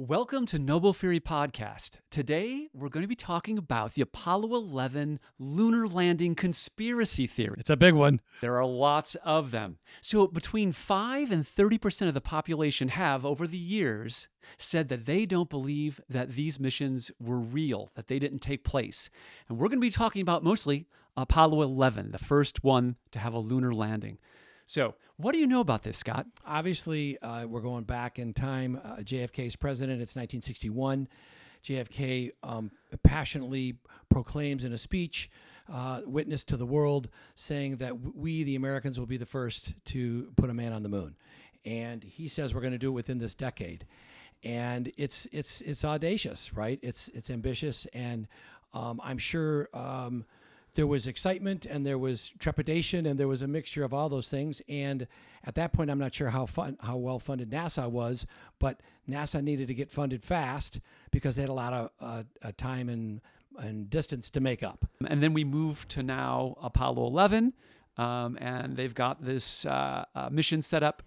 Welcome to Noble Theory Podcast. Today, we're going to be talking about the Apollo 11 lunar landing conspiracy theory. It's a big one. There are lots of them. So between 5 and 30% of the population have, over the years, said that they don't believe that these missions were real, that they didn't take place. And we're going to be talking about mostly Apollo 11, the first one to have a lunar landing. So what do you know about this, Scott? Obviously, we're going back in time. JFK is president. It's 1961. JFK passionately proclaims in a speech, witness to the world, saying that we, the Americans, will be the first to put a man on the moon. And he says we're going to do it within this decade. And it's audacious, right? It's ambitious. And I'm sure there was excitement and there was trepidation and there was a mixture of all those things. And at that point, I'm not sure how well funded NASA was, but NASA needed to get funded fast because they had a lot of time and distance to make up. And then we move to now Apollo 11, and they've got this mission set up.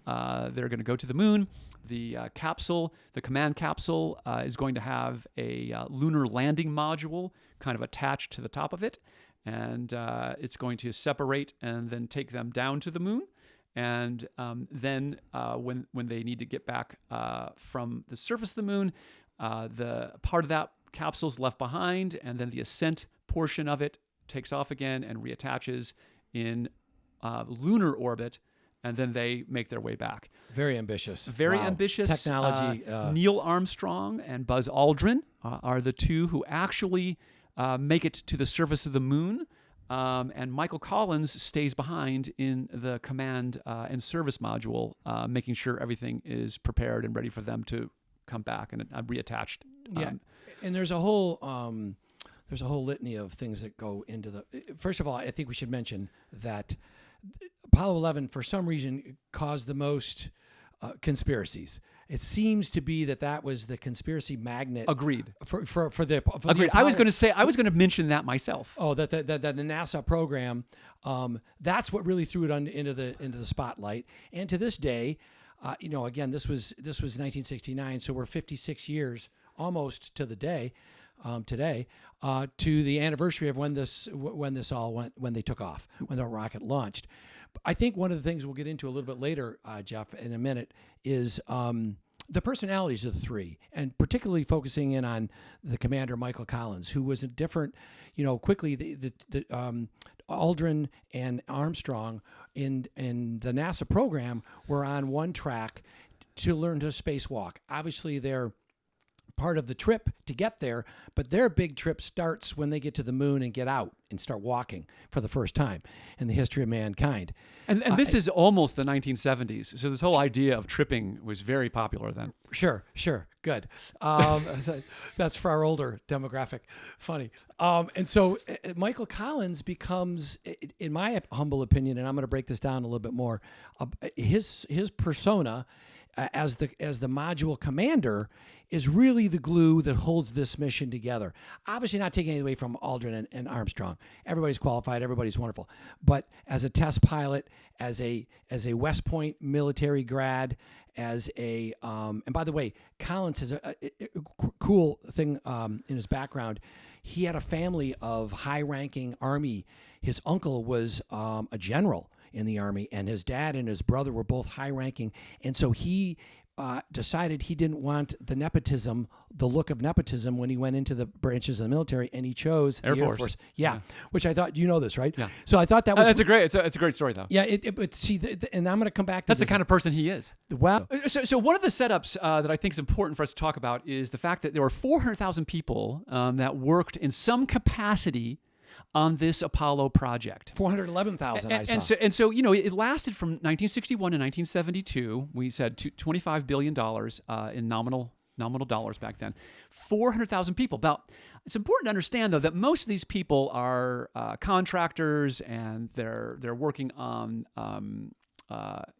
They're going to go to the moon. The capsule, the command capsule, is going to have a lunar landing module kind of attached to the top of it. And it's going to separate and then take them down to the moon. And then when they need to get back from the surface of the moon, the part of that capsule is left behind, and then the ascent portion of it takes off again and reattaches in lunar orbit, and then they make their way back. Very ambitious. Very wow. ambitious. Technology. Neil Armstrong and Buzz Aldrin are the two who actually make it to the surface of the moon, and Michael Collins stays behind in the command and service module, making sure everything is prepared and ready for them to come back and reattached. Yeah, and there's a whole litany of things that go into the. First of all, I think we should mention that Apollo 11, for some reason, caused the most conspiracies. It seems to be that was the conspiracy magnet. Agreed. For the Agreed. I was going to mention that myself. Oh, that the NASA program. That's what really threw it into the spotlight. And to this day, again, this was 1969, so we're 56 years almost to the day. Today, to the anniversary of when they took off, when the rocket launched. I think one of the things we'll get into a little bit later, Jeff, in a minute, is the personalities of the three, and particularly focusing in on the commander, Michael Collins, who was a different, quickly the Aldrin and Armstrong in the NASA program were on one track to learn to spacewalk. Obviously, they're part of the trip to get there, but their big trip starts when they get to the moon and get out and start walking for the first time in the history of mankind. And this is almost the 1970s, so this whole idea of tripping was very popular then. Sure, good. That's for our older demographic. Funny. And so Michael Collins becomes, in my humble opinion, and I'm going to break this down a little bit more, his persona as the module commander is really the glue that holds this mission together. Obviously not taking anything away from Aldrin and Armstrong. Everybody's qualified, everybody's wonderful. But as a test pilot, as a West Point military grad, and by the way, Collins has a cool thing in his background. He had a family of high-ranking Army. His uncle was a general in the Army, and his dad and his brother were both high-ranking, and so he decided he didn't want the look of nepotism when he went into the branches of the military, and he chose Air the Air Force. Force. Yeah, which I thought, you know this, right? Yeah. So I thought that was... It's a great story, though. Yeah, but see, and I'm going to come back to That's this. the kind of person he is. Well, So one of the setups that I think is important for us to talk about is the fact that there were 400,000 people that worked in some capacity on this Apollo project. 411,000 I saw. And so it lasted from 1961 to 1972. We said $25 billion in nominal dollars back then. 400,000 people. It's important to understand, though, that most of these people are contractors, and they're working on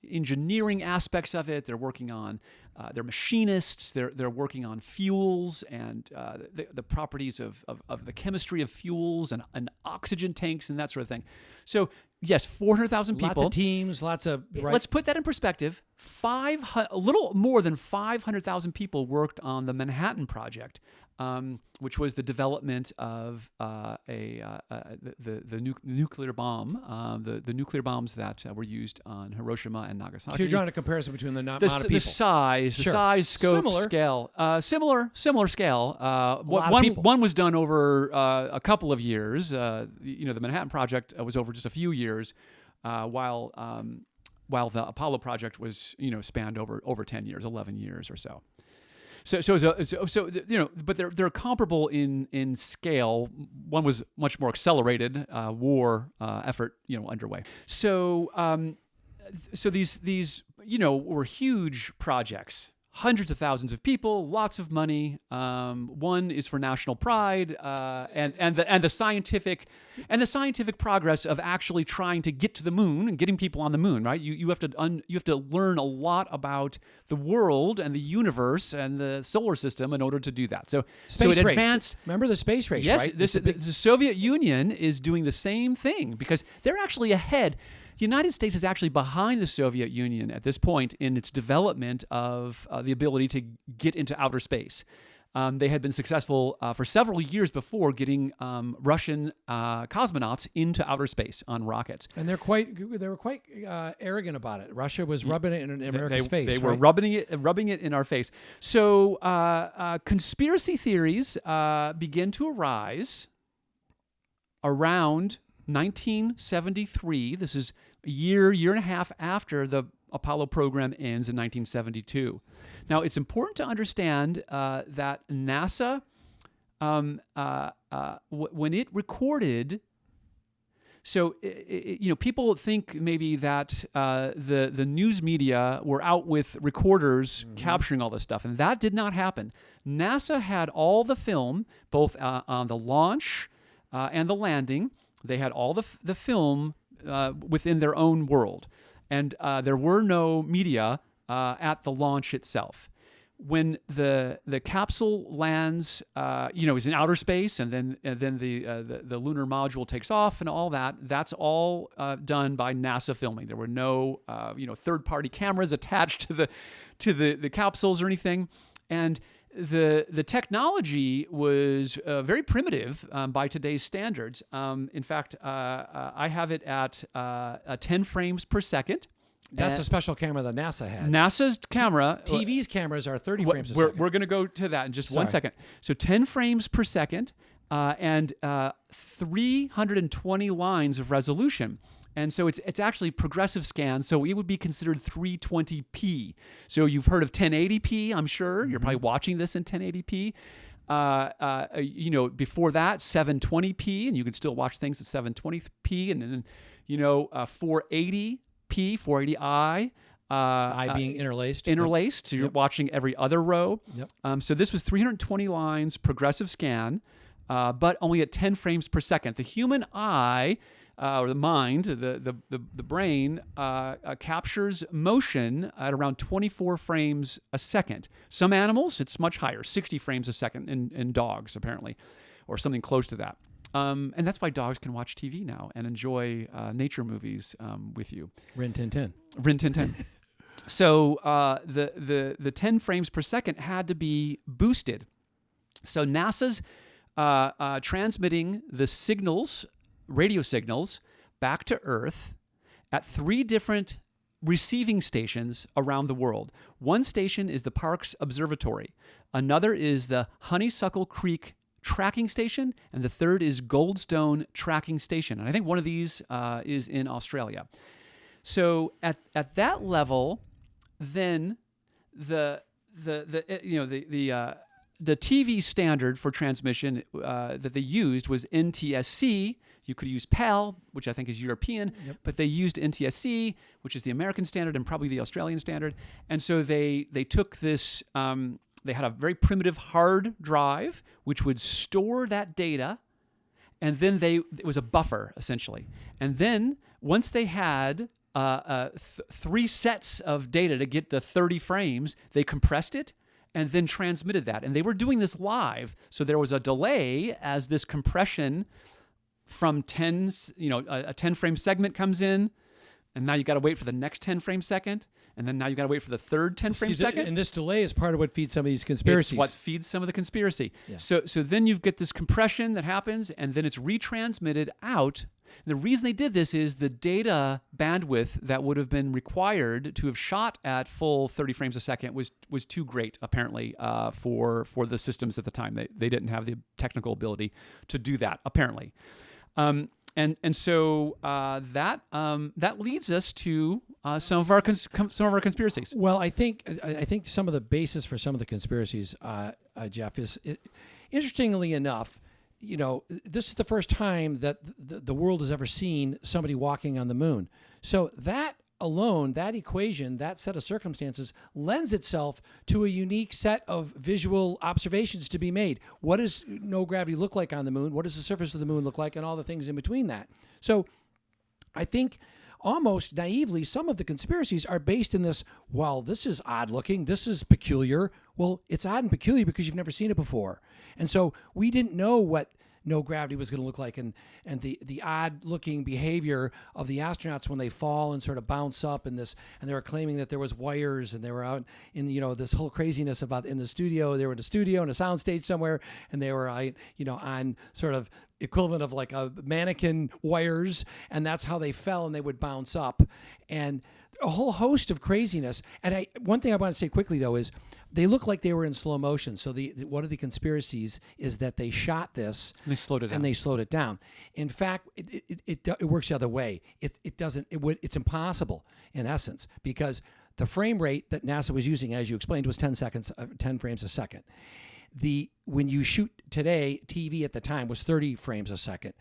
engineering aspects of it. They're working on they're machinists. They're working on fuels and the properties of the chemistry of fuels and oxygen tanks and that sort of thing. So yes, 400,000 people. Lots of teams, lots of... Right? Let's put that in perspective. A little more than 500,000 people worked on the Manhattan Project, which was the development of the nuclear bomb, the nuclear bombs that were used on Hiroshima and Nagasaki. So you're drawing a comparison between the amount of people. The size, scope, scale. Similar scale. One was done over a couple of years. The Manhattan Project was over just a few years, while the Apollo project was spanned over 10 years, 11 years or so. But they're comparable in scale. One was much more accelerated war effort underway. So these were huge projects. Hundreds of thousands of people, lots of money. One is for national pride, and the scientific progress of actually trying to get to the moon and getting people on the moon. Right? You have to learn a lot about the world and the universe and the solar system in order to do that. So space it race. advanced. Remember the space race? Yes, right? the Soviet Union is doing the same thing because they're actually ahead. The United States is actually behind the Soviet Union at this point in its development of the ability to get into outer space. They had been successful for several years before getting Russian cosmonauts into outer space on rockets. And they were quite arrogant about it. Russia was rubbing it in America's face. They were rubbing it in our face. So conspiracy theories begin to arise around 1973. This is a year and a half after the Apollo program ends in 1972. Now, it's important to understand that NASA, when it recorded, so people think maybe that the news media were out with recorders capturing all this stuff, and that did not happen. NASA had all the film, both on the launch and the landing. They had all the film within their own world, and there were no media at the launch itself. When the capsule lands, is in outer space, and then the lunar module takes off, and all that. That's all done by NASA filming. There were no third-party cameras attached to the capsules or anything, and the technology was very primitive by today's standards. In fact, I have it at 10 frames per second. That's a special camera that NASA had. NASA's camera. TV's cameras are 30 frames a second. We're going to go to that in just 1 second. So 10 frames per second and 320 lines of resolution. And so it's actually progressive scan, so it would be considered 320p. So you've heard of 1080p, I'm sure. You're probably watching this in 1080p. Before that, 720p, and you can still watch things at 720p, and then 480p, 480i. I being interlaced. So you're watching every other row. Yep. So this was 320 lines, progressive scan, but only at 10 frames per second. The human eye, or the mind, the brain, captures motion at around 24 frames a second. Some animals, it's much higher, 60 frames a second in dogs, apparently, or something close to that. And that's why dogs can watch TV now and enjoy nature movies with you. Rin Tin Tin. Rin Tin Tin. So the 10 frames per second had to be boosted. So NASA's transmitting the signals, radio signals, back to Earth at 3 different receiving stations around the world. One station is the Parkes Observatory. Another is the Honeysuckle Creek Tracking Station, and the third is Goldstone Tracking Station. And I think one of these is in Australia. So at that level, then the TV standard for transmission that they used was NTSC. You could use PAL, which I think is European, but they used NTSC, which is the American standard and probably the Australian standard. And so they took this. They had a very primitive hard drive, which would store that data, and then it was a buffer essentially. And then once they had 3 sets of data to get to 30 frames. They compressed it and then transmitted that. And they were doing this live. So there was a delay as this compression from a 10 frame segment comes in. And now you got to wait for the next 10 frame second. And then now you got to wait for the third 10 frame second. And this delay is part of what feeds some of these conspiracies. It's what feeds some of the conspiracy. Yeah. So then you get this compression that happens, and then it's retransmitted out. And the reason they did this is the data bandwidth that would have been required to have shot at full 30 frames a second was too great, apparently, for the systems at the time. They didn't have the technical ability to do that, apparently. And so that leads us to some of our conspiracies. Well, I think some of the basis for some of the conspiracies, Jeff, is interestingly enough, this is the first time that the world has ever seen somebody walking on the moon. So that alone, that equation, that set of circumstances lends itself to a unique set of visual observations to be made. What does no gravity look like on the moon? What does the surface of the moon look like? And all the things in between that. So I think almost naively, some of the conspiracies are based in this, well, this is odd looking, this is peculiar. Well, it's odd and peculiar because you've never seen it before. And so we didn't know what no gravity was going to look like, and the odd looking behavior of the astronauts when they fall and sort of bounce up and they were claiming that there was wires, and they were out in this whole craziness about in the studio. They were in a studio in a soundstage somewhere, and they were on sort of equivalent of like a mannequin wires, and that's how they fell, and they would bounce up, and a whole host of craziness. And one thing I want to say quickly though is they look like they were in slow motion. So one of the conspiracies is that they shot this and they slowed it down. In fact, it works the other way. It's impossible in essence, because the frame rate that NASA was using, as you explained, was 10 frames a second. When you shoot today, TV at the time was 30 frames a second.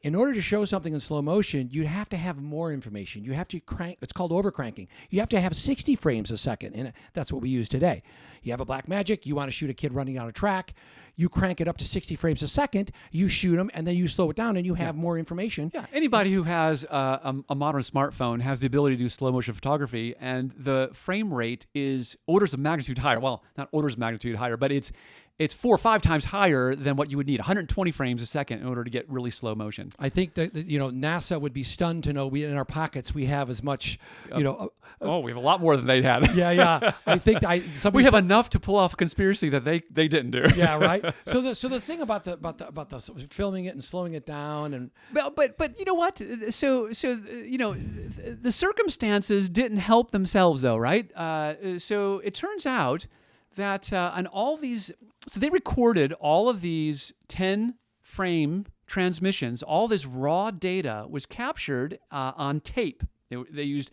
In order to show something in slow motion, you'd have to have more information. You have to crank. It's called overcranking. You have to have 60 frames a second, and that's what we use today. You have a Blackmagic. You want to shoot a kid running on a track. You crank it up to 60 frames a second. You shoot them, and then you slow it down, and you have more information. Yeah. Anybody who has a modern smartphone has the ability to do slow motion photography, and the frame rate is orders of magnitude higher. Well, not orders of magnitude higher, but it's 4 or 5 times higher than what you would need, 120 frames a second in order to get really slow motion. I think that NASA would be stunned to know we in our pockets we have as much, we have a lot more than they had. Yeah. I think we have enough to pull off a conspiracy that they didn't do. Yeah, right. So the thing about the filming it and slowing it down and but you know what? So the circumstances didn't help themselves though, right? So it turns out that on all these. So they recorded all of these 10-frame transmissions. All this raw data was captured on tape. They used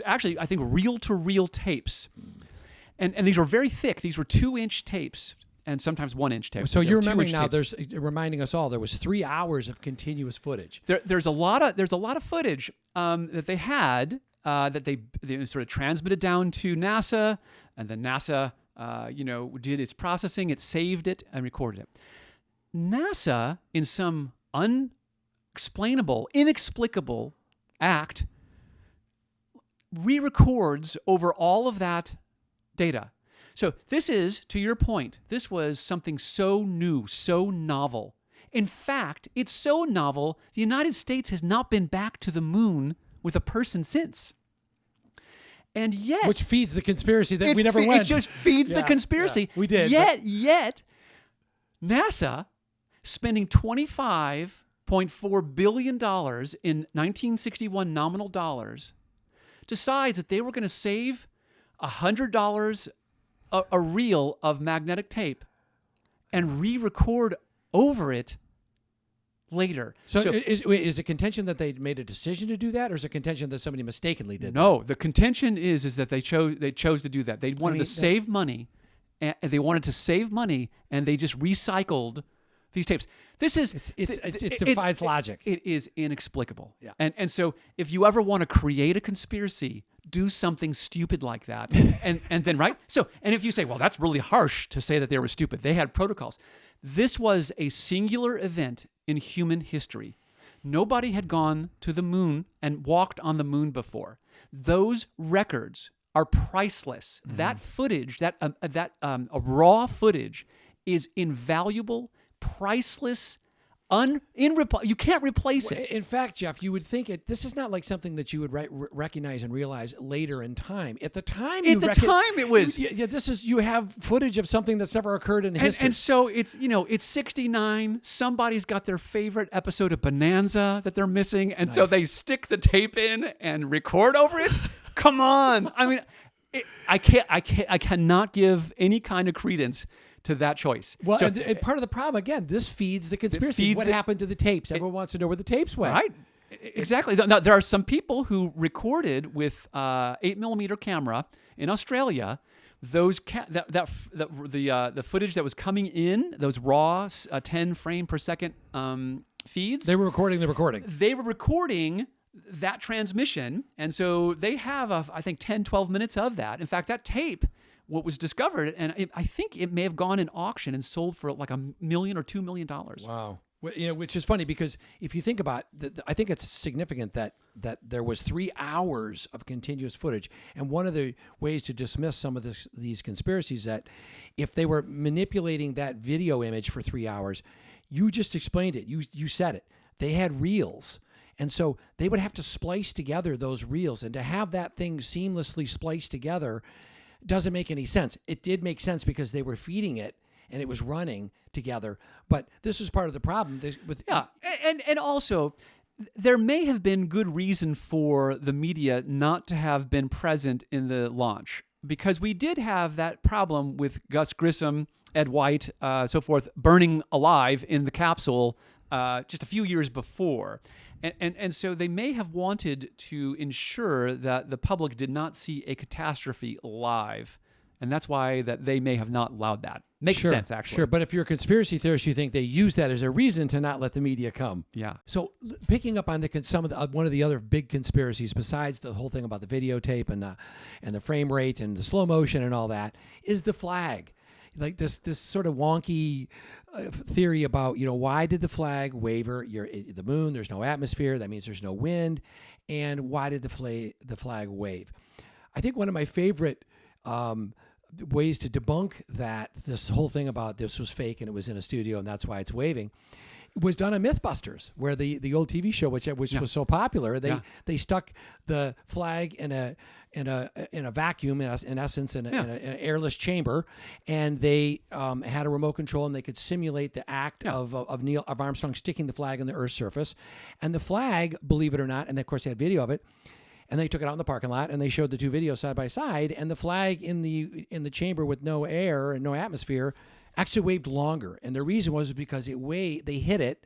actually, I think, reel-to-reel tapes, and these were very thick. These were 2-inch tapes, and sometimes 1-inch tapes. So you're remembering now. There's reminding us all. There was 3 hours of continuous footage. There's a lot of footage that they had that they sort of transmitted down to NASA, and then NASA. Did its processing, it saved it and recorded it. NASA, in some inexplicable act, re-records over all of that data. So this is, to your point, this was something so new, so novel. In fact, it's so novel, the United States has not been back to the moon with a person since. And yet, which feeds the conspiracy that we never went. It just feeds the conspiracy. Yeah, we did. Yet, NASA spending $25.4 billion in 1961 nominal dollars decides that they were going to save $100 a reel of magnetic tape and re-record over it later. So is it contention that they made a decision to do that, or is it contention that somebody mistakenly did that? No, the contention is that they chose to do that. They wanted to save money, and they wanted to save money, and they just recycled these tapes. This is it defies logic. It is inexplicable. Yeah. And so if you ever want to create a conspiracy, do something stupid like that, and then right. So and if you say, well, that's really harsh to say that they were stupid. They had protocols. This was a singular event in human history. Nobody had gone to the moon and walked on the moon before. Those records are priceless. That footage, that raw footage, is invaluable, priceless. You can't replace it. In fact, Jeff, you would think this is not like something that you would recognize and realize later in time. At the time, it was. You have footage of something that's never occurred in history. And so it's 69. Somebody's got their favorite episode of Bonanza that they're missing, and so they stick the tape in and record over it. Come on, I mean, I cannot give any kind of credence to that choice. Well, So- and part of the problem, again, this feeds the conspiracy. What happened to the tapes? Everyone wants to know where the tapes went. Right. Exactly. Now, there are some people who recorded with 8mm camera in Australia those the footage that was coming in, those raw 10 frame per second feeds. They were recording the recording. They were recording that transmission, and so they have I think 10, 12 minutes of that. In fact, that tape, what was discovered, and I think it may have gone in auction and sold for like $1 million or $2 million. Wow. Which is funny because if you think about I think it's significant that there was 3 hours of continuous footage. And one of the ways to dismiss some of these conspiracies that if they were manipulating that video image for 3 hours, you just explained it. You said it. They had reels. And so they would have to splice together those reels, and to have that thing seamlessly spliced together doesn't make any sense. It did make sense because they were feeding it and it was running together. But this was part of the problem. And also, there may have been good reason for the media not to have been present in the launch, because we did have that problem with Gus Grissom, Ed White, so forth, burning alive in the capsule just a few years before. And so they may have wanted to ensure that the public did not see a catastrophe live. And that's why that they may have not allowed that. Makes sense, actually. Sure, but if you're a conspiracy theorist, you think they use that as a reason to not let the media come. Yeah. So picking up on one of the other big conspiracies, besides the whole thing about the videotape and the frame rate and the slow motion and all that, is the flag. Like this sort of wonky theory about, why did the flag waver? The moon, there's no atmosphere. That means there's no wind. And why did the flag wave? I think one of my favorite ways to debunk this whole thing about this was fake and it was in a studio and that's why it's waving, was done on MythBusters, where the old TV show, which was so popular, they stuck the flag in a vacuum, in essence, in an airless chamber, and they had a remote control, and they could simulate the act of Neil Armstrong sticking the flag on the Earth's surface, and the flag, believe it or not, and of course they had video of it. And they took it out in the parking lot, and they showed the two videos side by side. And the flag in the chamber with no air and no atmosphere actually waved longer. And the reason was because they hit it,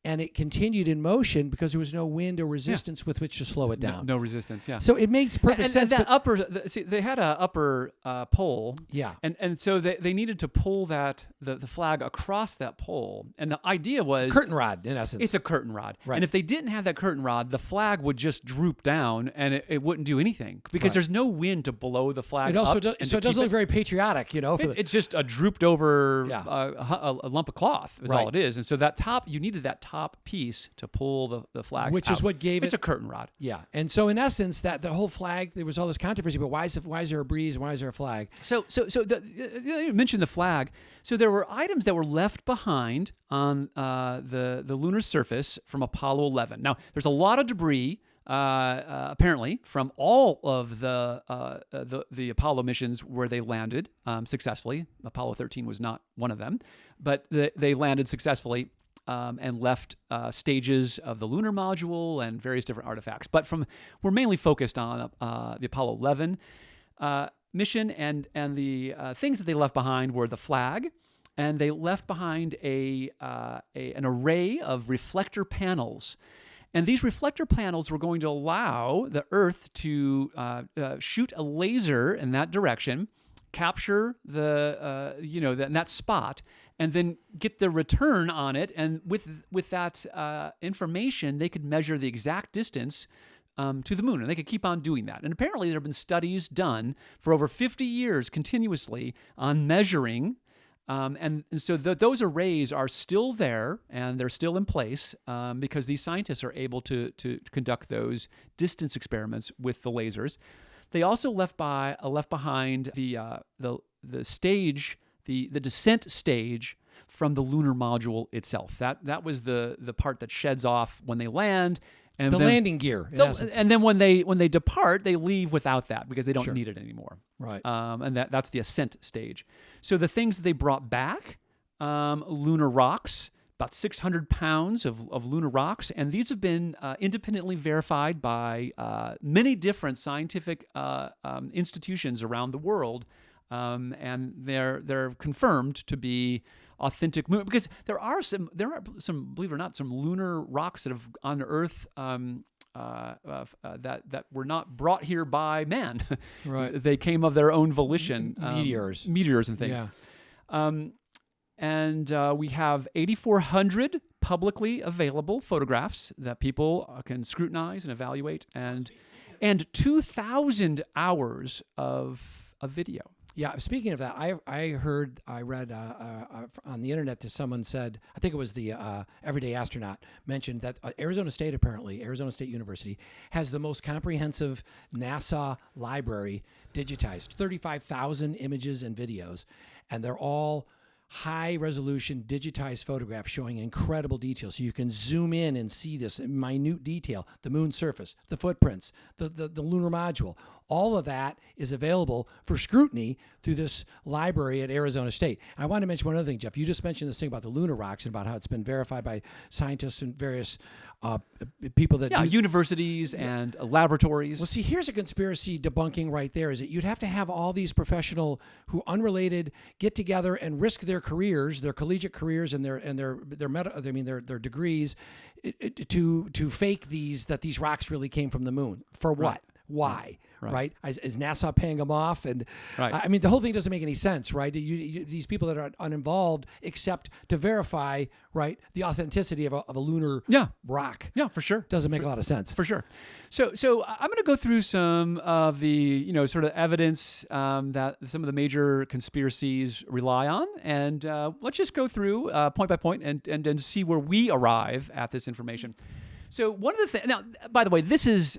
and it continued in motion because there was no wind or resistance with which to slow it down. No resistance, yeah. So it makes perfect sense. They had an upper pole. Yeah. And so they needed to pull the flag across that pole. And the idea was... curtain rod, in essence. It's a curtain rod. Right. And if they didn't have that curtain rod, the flag would just droop down and it wouldn't do anything because there's no wind to blow the flag up. So it doesn't look very patriotic, It's just a drooped over a lump of cloth is all it is. And so you needed that top piece to pull the flag which out. Is what gave it's a curtain rod. Yeah. And so in essence, that the whole flag, there was all this controversy, but why is there a breeze? Why is there a flag? So you mentioned the flag. So there were items that were left behind on the lunar surface from Apollo 11. Now, there's a lot of debris apparently from all of the Apollo missions where they landed successfully. Apollo 13 was not one of them, but they landed successfully and left stages of the lunar module and various different artifacts. But we're mainly focused on the Apollo 11 mission, and the things that they left behind were the flag, and they left behind an array of reflector panels. And these reflector panels were going to allow the Earth to shoot a laser in that direction, capture that spot, and then get the return on it. And with that information, they could measure the exact distance to the moon, and they could keep on doing that. And apparently, there have been studies done for over 50 years continuously on measuring And so those arrays are still there and they're still in place because these scientists are able to conduct those distance experiments with the lasers. They also left behind the stage, the descent stage from the lunar module itself. That was the part that sheds off when they land. And the landing gear, in essence. And then when they depart, they leave without that because they don't Sure. need it anymore. Right. And that's the ascent stage. So the things that they brought back, lunar rocks, about 600 pounds of lunar rocks, and these have been independently verified by many different scientific institutions around the world, and they're confirmed to be authentic moon, because there are some, believe it or not, some lunar rocks that have on Earth that were not brought here by man. Right. They came of their own volition. Meteors and things. Yeah. And we have 8,400 publicly available photographs that people can scrutinize and evaluate, and 2,000 hours of video. Yeah, speaking of that, I read on the internet that someone said, I think it was the Everyday Astronaut, mentioned that Arizona State University, has the most comprehensive NASA library digitized, 35,000 images and videos, and they're all high-resolution digitized photographs showing incredible detail. So you can zoom in and see this minute detail, the moon surface, the footprints, the lunar module. All of that is available for scrutiny through this library at Arizona State. I want to mention one other thing, Jeff. You just mentioned this thing about the lunar rocks and about how it's been verified by scientists and various people that do universities and laboratories. Well, see, here's a conspiracy debunking right there, is that you'd have to have all these professional who unrelated get together and risk their careers, their collegiate careers and their degrees to fake these rocks really came from the moon. For what? Right. Why? Right. Is NASA paying them off? And right. I mean, the whole thing doesn't make any sense, right? These people that are uninvolved accept to verify, right, the authenticity of a lunar rock. Yeah, for sure. Doesn't make a lot of sense. For sure. So I'm going to go through some of the sort of evidence that some of the major conspiracies rely on, and let's just go through point by point and see where we arrive at this information. So one of the things, now, by the way, this is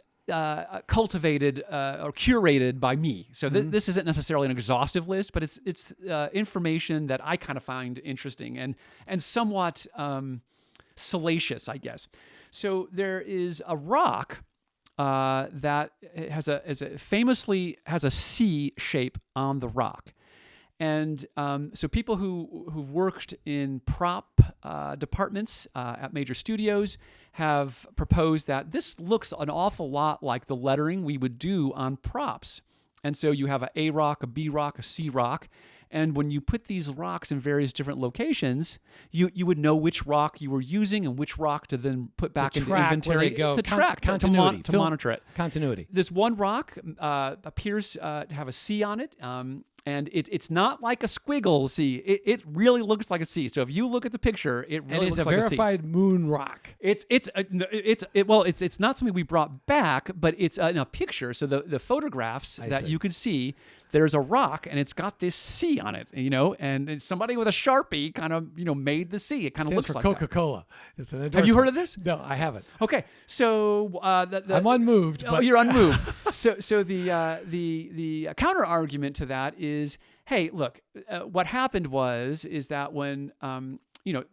cultivated or curated by me. So this isn't necessarily an exhaustive list, but it's information that I kind of find interesting and somewhat salacious, I guess. So there is a rock that famously has a C shape on the rock. And so people who've worked in prop departments at major studios have proposed that this looks an awful lot like the lettering we would do on props. And so you have A rock, a B rock, a C rock. And when you put these rocks in various different locations, you would know which rock you were using and which rock to then put back into inventory to track, continuity, to monitor it. Continuity. This one rock appears to have a C on it. And it's not like a squiggle C. It really looks like a C. So if you look at the picture, it really looks like a C. And it's a verified moon rock. It's not something we brought back, but it's in a picture. So the photographs that you could see, there's a rock and it's got this C on it, and somebody with a Sharpie kind of, made the C. It kind of looks for like Coca-Cola. Have you heard of this? No, I haven't. Okay, so I'm unmoved. Oh, you're unmoved. so the counter argument to that is, hey, look, what happened is that when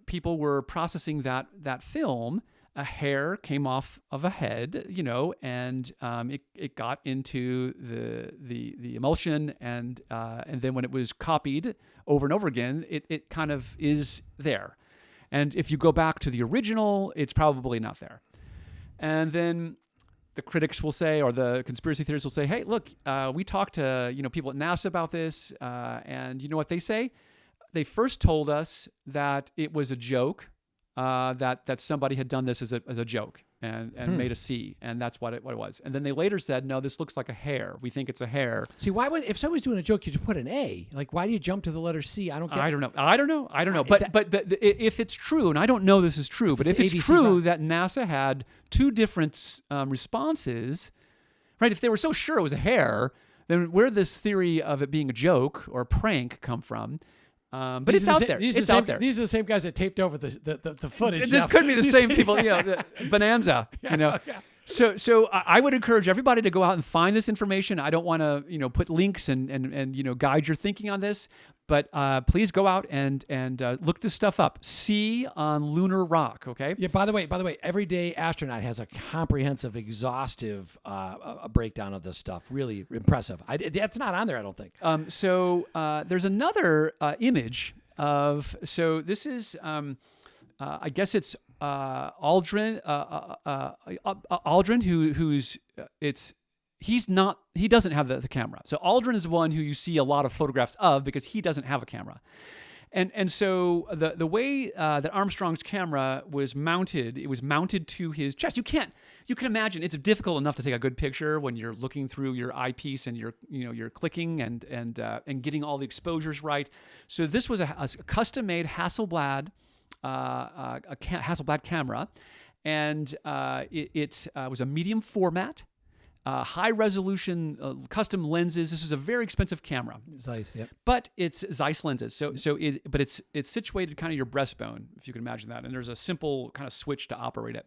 people were processing that film, a hair came off of a head, and it got into the emulsion, and then when it was copied over and over again, it kind of is there. And if you go back to the original, it's probably not there. And then the critics will say, or the conspiracy theorists will say, hey, look, we talked to people at NASA about this, and you know what they say? They first told us that it was a joke, that somebody had done this as a joke and made a C, and that's what it was. And then they later said, no, this looks like a hair. We think it's a hair. See, if someone's doing a joke, you just put an A. Like, why do you jump to the letter C? I don't know. But if it's true, and I don't know this is true, but if it's true that NASA had two different responses, right? If they were so sure it was a hair, then where did this theory of it being a joke or a prank come from? But it's out there. It's out there. These are the same guys that taped over the footage. This could be the same people, the Bonanza, Yeah. So I would encourage everybody to go out and find this information. I don't want to, put links and guide your thinking on this, but please go out and look this stuff up. See on Lunar Rock, okay? Yeah. By the way, Everyday Astronaut has a comprehensive, exhaustive breakdown of this stuff. Really impressive. That's not on there, I don't think. So there's another image of. So this is. I guess it's Aldrin. Aldrin, he doesn't have the camera. So Aldrin is the one who you see a lot of photographs of because he doesn't have a camera. And so the way that Armstrong's camera was mounted, it was mounted to his chest. You can imagine it's difficult enough to take a good picture when you're looking through your eyepiece and you're clicking and getting all the exposures right. So this was a custom-made Hasselblad. A Hasselblad camera, and it was a medium format, high resolution, custom lenses. This is a very expensive camera. Zeiss, yep. But it's Zeiss lenses. But it's situated kind of your breastbone, if you can imagine that. And there's a simple kind of switch to operate it.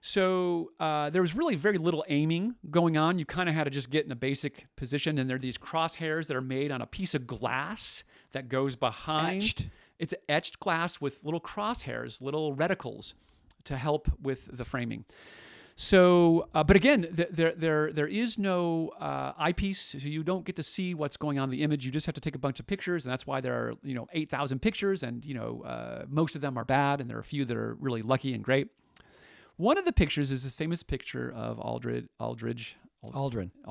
So there was really very little aiming going on. You kind of had to just get in a basic position, and there are these crosshairs that are made on a piece of glass that goes behind. Etched. It's etched glass with little crosshairs, little reticles to help with the framing. So, but again, there is no eyepiece, so you don't get to see what's going on in the image. You just have to take a bunch of pictures, and that's why there are 8,000 pictures, and most of them are bad, and there are a few that are really lucky and great. One of the pictures is this famous picture of Aldrin.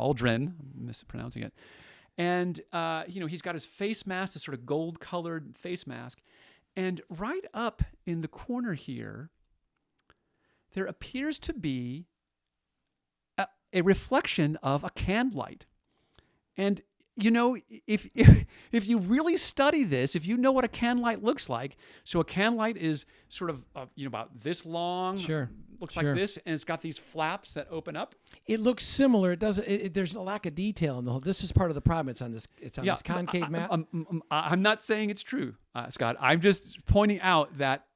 I'm mispronouncing it. And, he's got his face mask, this sort of gold-colored face mask. And right up in the corner here, there appears to be a reflection of a candlelight. And, if you really study this, if you know what a candlelight looks like, so a candlelight is sort of, about this long. Sure. Looks like this, and it's got these flaps that open up. It looks similar. It doesn't. There's a lack of detail in the whole. This is part of the problem. It's on this concave map. I'm not saying it's true, Scott. I'm just pointing out that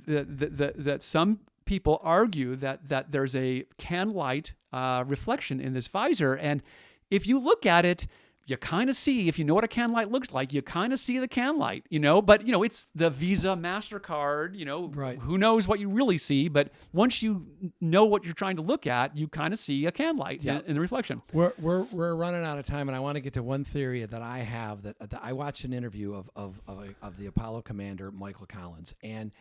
that some people argue that there's a candlelight reflection in this visor, and if you look at it, you kind of see, if you know what a candlelight looks like, you kind of see the candlelight, but, it's the Visa, MasterCard, right. Who knows what you really see, but once you know what you're trying to look at, you kind of see a candlelight in the reflection. We're running out of time, and I want to get to one theory that I have that I watched an interview of the Apollo commander, Michael Collins, and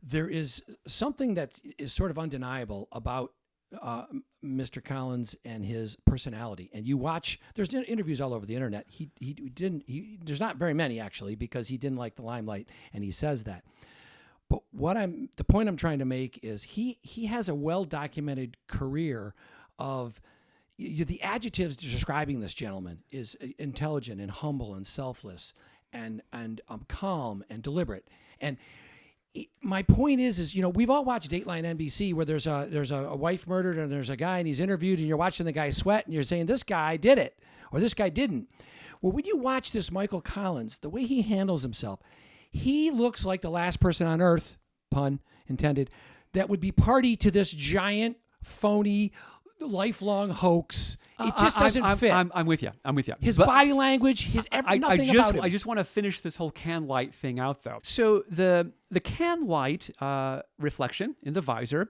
there is something that is sort of undeniable about Mr. Collins and his personality. And you watch, there's interviews all over the internet. There's not very many actually, because he didn't like the limelight, and he says that. But the point I'm trying to make is he has a well-documented career of the adjectives describing this gentleman is intelligent and humble and selfless and calm and deliberate. And my point is we've all watched Dateline NBC where there's a wife murdered and there's a guy and he's interviewed and you're watching the guy sweat and you're saying this guy did it or this guy didn't. Well, when you watch this Michael Collins, the way he handles himself, he looks like the last person on earth, pun intended, that would be party to this giant, phony, lifelong hoax. It just doesn't fit. I'm with you. His body language, nothing about him. I just want to finish this whole candlelight thing out, though. So the candlelight reflection in the visor,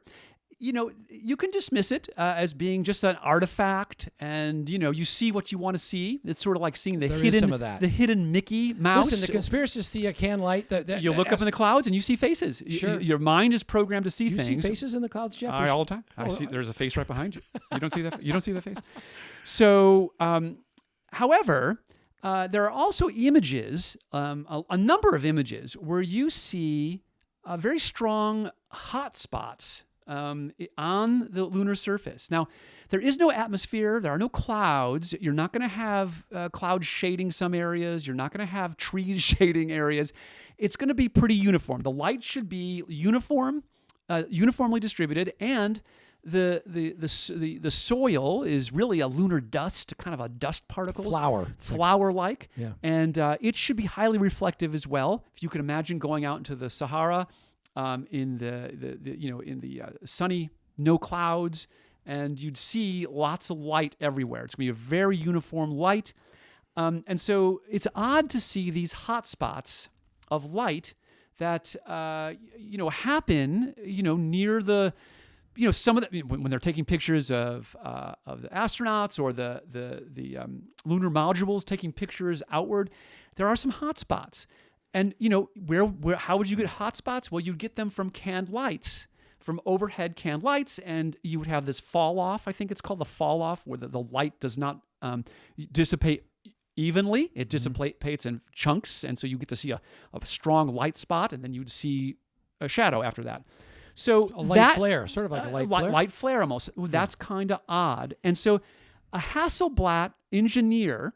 you can dismiss it as being just an artifact, and you see what you want to see. It's sort of like seeing the hidden Mickey Mouse. Listen, the conspiracists see a candlelight. You look up in the clouds and you see faces. Sure. Your mind is programmed to see things. You see faces in the clouds, Jeff? All the time. I see. There's a face right behind you. You don't see that. You don't see the face. So, however, there are also images, a number of images where you see very strong hot spots on the lunar surface. Now, there is no atmosphere. There are no clouds. You're not going to have clouds shading some areas. You're not going to have trees shading areas. It's going to be pretty uniform. The light should be uniformly distributed, and the soil is really a lunar dust, kind of a dust particles, flour-like, Yeah. and it should be highly reflective as well. If you can imagine going out into the Sahara, in the sunny, no clouds, and you'd see lots of light everywhere. It's gonna be a very uniform light, and so it's odd to see these hot spots of light that happen near the. Some of the when they're taking pictures of the astronauts or the lunar modules taking pictures outward, there are some hot spots. And how would you get hot spots? Well, you'd get them from canned lights, from overhead canned lights, and you would have this fall off. I think it's called the fall off, where the light does not dissipate evenly. It dissipates in chunks, and so you get to see a strong light spot, and then you'd see a shadow after that. So a light flare, sort of like a light flare. Light flare almost. That's kind of odd. And so a Hasselblad engineer,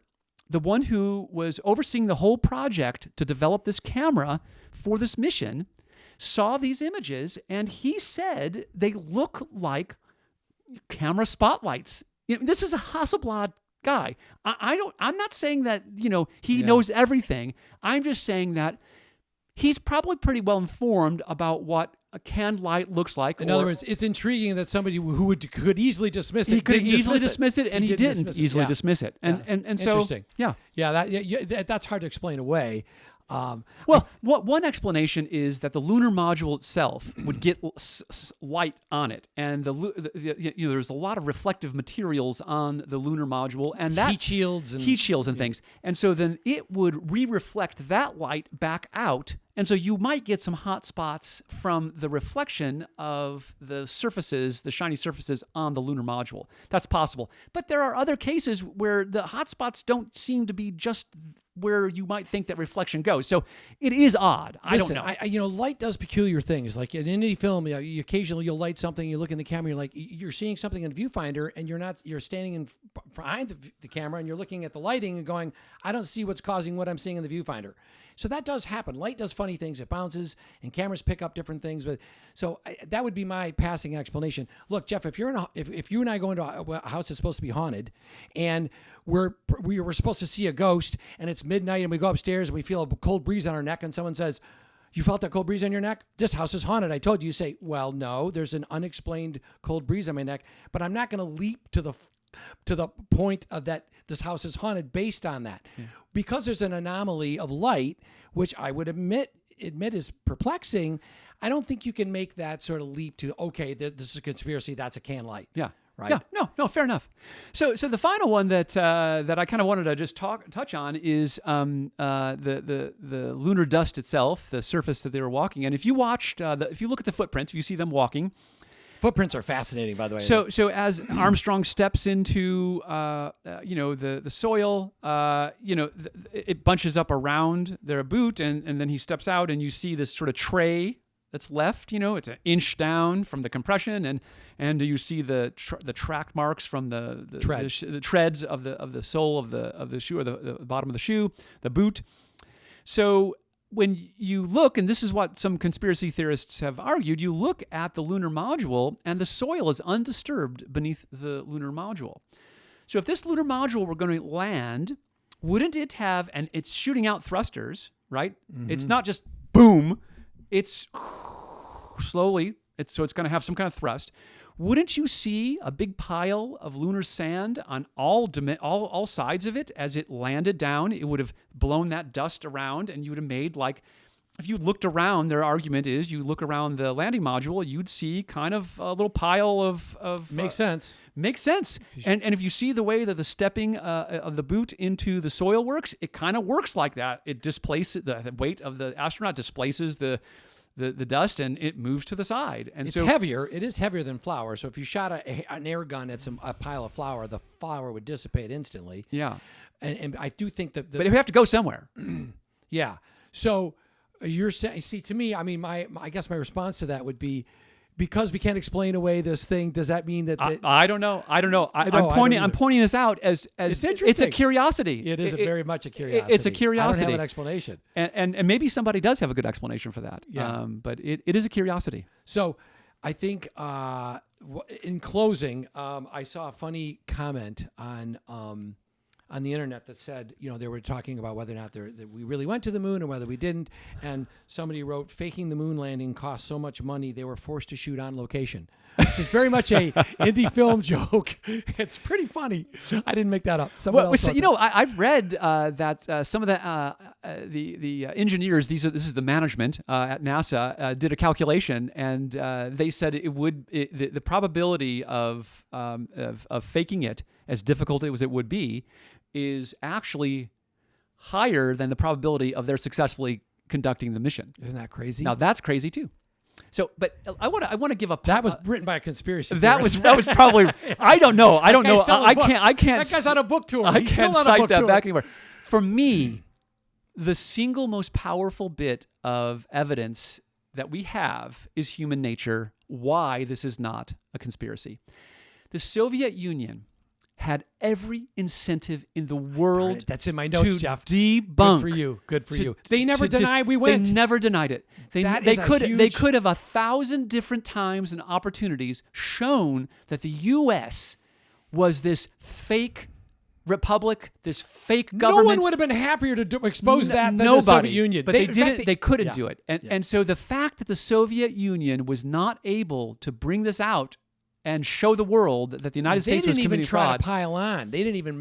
the one who was overseeing the whole project to develop this camera for this mission, saw these images, and he said they look like camera spotlights. This is a Hasselblad guy. I'm not saying that he knows everything. I'm just saying that he's probably pretty well informed about what a canned light looks like. In other words, it's intriguing that somebody who could easily dismiss it. He could easily dismiss it, and he didn't easily dismiss it. And so, interesting. Yeah. That's hard to explain away. One explanation is that the lunar module itself would get light on it, and there's a lot of reflective materials on the lunar module, and that heat shields and things, and so then it would reflect that light back out, and so you might get some hot spots from the reflection of the surfaces, the shiny surfaces on the lunar module. That's possible, but there are other cases where the hot spots don't seem to be just where you might think that reflection goes. So it is odd. I don't know. Light does peculiar things. Like in any film, you occasionally you'll light something, you look in the camera, you're seeing something in a viewfinder, and you're standing behind the camera, and you're looking at the lighting and going, I don't see what's causing what I'm seeing in the viewfinder. So that does happen. Light does funny things. It bounces, and cameras pick up different things. That would be my passing explanation. Look, Jeff, if you and I go into a house that's supposed to be haunted, and we were supposed to see a ghost, and it's midnight, and we go upstairs, and we feel a cold breeze on our neck, and someone says, "You felt that cold breeze on your neck? This house is haunted. I told you." You say, "Well, no, there's an unexplained cold breeze on my neck," but I'm not going to leap to the point of that this house is haunted based on that. Yeah. Because there's an anomaly of light, which I would admit is perplexing. I don't think you can make that sort of leap to, okay, this is a conspiracy, that's a can light. Yeah. Right? Yeah. No, fair enough. So the final one that I kind of wanted to just touch on is the lunar dust itself, the surface that they were walking. And if you watched, if you look at the footprints, if you see them walking, footprints are fascinating, by the way. So as Armstrong steps into the soil, it bunches up around their boot, and then he steps out, and you see this sort of tray that's left. It's an inch down from the compression, and you see the track marks from the treads of the sole of the shoe, or the bottom of the shoe, the boot. So when you look, and this is what some conspiracy theorists have argued, you look at the lunar module, and the soil is undisturbed beneath the lunar module. So if this lunar module were going to land, wouldn't it have, and it's shooting out thrusters, right? Mm-hmm. It's not just boom, it's slowly, so it's going to have some kind of thrust. Wouldn't you see a big pile of lunar sand on all sides of it as it landed down? It would have blown that dust around, and you would have made, like, if you looked around, their argument is you look around the landing module, you'd see kind of a little pile of makes sense. Makes sense. And if you see the way that the stepping of the boot into the soil works, it kind of works like that. It displaces, the weight of the astronaut displaces the dust, and it moves to the side. And it's heavier. It is heavier than flour. So if you shot an air gun at a pile of flour, the flour would dissipate instantly. Yeah. And I do think that... but we have to go somewhere. Yeah. So you're saying... See, to me, I mean, I guess my response to that would be, because we can't explain away this thing, does that mean that... I don't know. I'm pointing this out as it's interesting. It's a curiosity. It is very much a curiosity. It's a curiosity. I don't have an explanation. And maybe somebody does have a good explanation for that. Yeah. But it is a curiosity. So I think in closing, I saw a funny comment on the internet that said, they were talking about whether or not that we really went to the moon or whether we didn't. And somebody wrote, faking the moon landing cost so much money, they were forced to shoot on location, which is very much a indie film joke. It's pretty funny. I didn't make that up. I've read that some of the engineers, this is the management at NASA, did a calculation, and they said the probability of faking it, as difficult as it would be, is actually higher than the probability of their successfully conducting the mission. Isn't that crazy? Now that's crazy too. So, but I want to give a that was written by a conspiracy theorist. That was probably I don't know. I can't. That guy's on a book tour. I can't cite that back anywhere. For me, the single most powerful bit of evidence that we have is human nature. Why this is not a conspiracy. The Soviet Union had every incentive in the world. That's in my notes, to Jeff. Debunk. Good for you. They never denied we went. They never denied it. They could have 1,000 different times and opportunities shown that the U.S. was this fake republic, this fake government. No one would have been happier to expose that than nobody, the Soviet Union. But they didn't. They couldn't do it. And so the fact that the Soviet Union was not able to bring this out and show the world that the United States was committing fraud. They didn't even try to pile on. They didn't even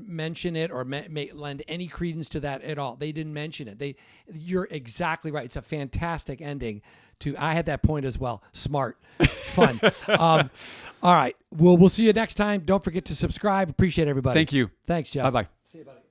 mention it or lend any credence to that at all. They didn't mention it. You're exactly right. It's a fantastic ending. I had that point as well. Smart, fun. All right. We'll see you next time. Don't forget to subscribe. Appreciate everybody. Thank you. Thanks, Jeff. Bye-bye. See you, buddy.